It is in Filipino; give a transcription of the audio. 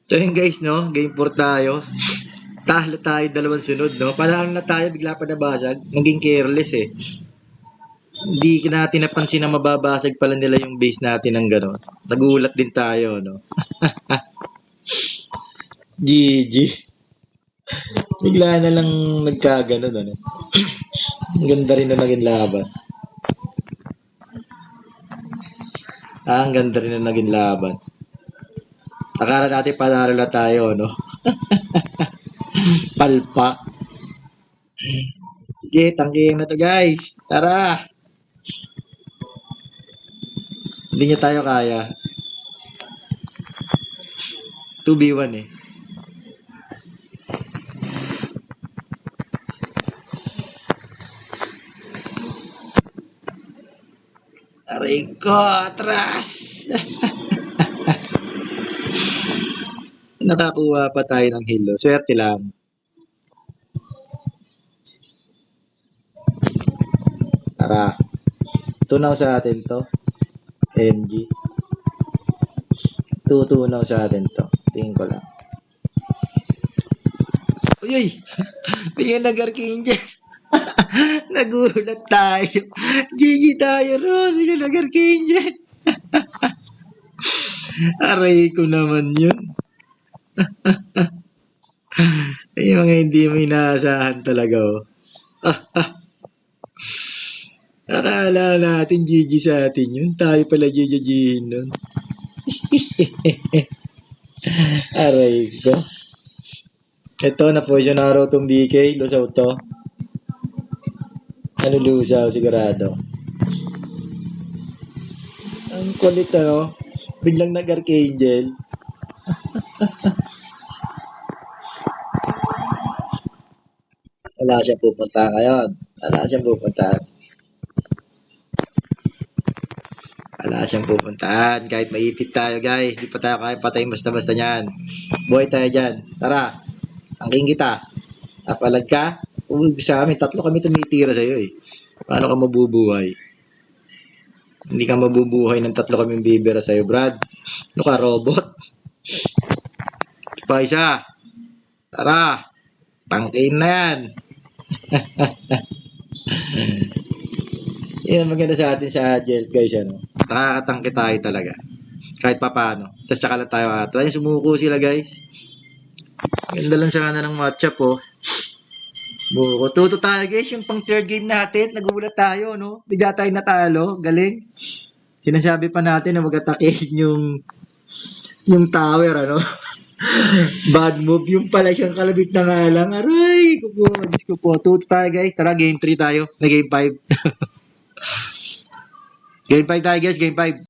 So yun guys, no? Game 4 tayo. Talo tayo dalawang sunod, no? Panalo na tayo, bigla pa nabasag. Naging careless eh. Hindi natin napansin na mababasag pala nila yung base natin ng gano'n. Nagulat din tayo, no? GG. Bigla na lang nagkaganon, ano? Ang ganda rin na naging laban. Ang ganda rin na naging laban. Akala natin panalo na tayo, no? Palpak. Sige, tangkihin na to guys. Tara! Hindi niya tayo kaya. 2v1 eh. Aray ko, atras! Nakakuha pa tayo ng hilo. Swerte lang. Tara. Tunaw sa atin to. MG. Tutunaw sa atin to. Tingin ko lang. Uy, uy! Bigyan nag-archangel. Nagulat tayo. GG tayo ron. Bigyan nag-archangel. Aray ko naman yun. Ay, mga hindi mo inaasahan talaga, oh. Akala natin GG sa atin yun. Tayo pala GG-G'in nun. Aray ko. Ito, na-poison na raw itong BK. Lusaw to. Ano lusaw? Sigurado. Ang kulit, ano? Biglang nag-archangel. Wala siyang pupunta ngayon. Wala siyang pupuntahan. Wala siyang pupuntahan. Kahit maipit tayo, guys. Di pa tayo kaya patayin basta-basta niyan. Buhay tayo dyan. Tara. Angking kita. Napalag ka. Uy, sa amin, 3 kami tumitira sa'yo eh. Paano ka mabubuhay? Hindi ka mabubuhay ng 3 kaming bibira sa'yo, Brad. Ano ka, robot? Pa isa. Tara. Tangkin na yan. Yan ang maganda sa atin sa Agile, guys. Ano? Nakakatangke tayo talaga. Kahit pa paano. Tapos tsaka lang tayo atras. Sumuko sila, guys. Ganda lang sana ng matchup, oh. Buko. Tuto tayo, guys. Yung pang third game natin. Nagulat tayo, no? Bigla tayo natalo. Galing. Sinasabi pa natin na mag-atakin yung tower, ano? Bad move. Yung pala siyang kalabit na nga lang. Aray! Diyos ko po. Tuto tayo, guys. Tara, game 3 tayo. May game 5. Game 5 tayo, guys. Game 5.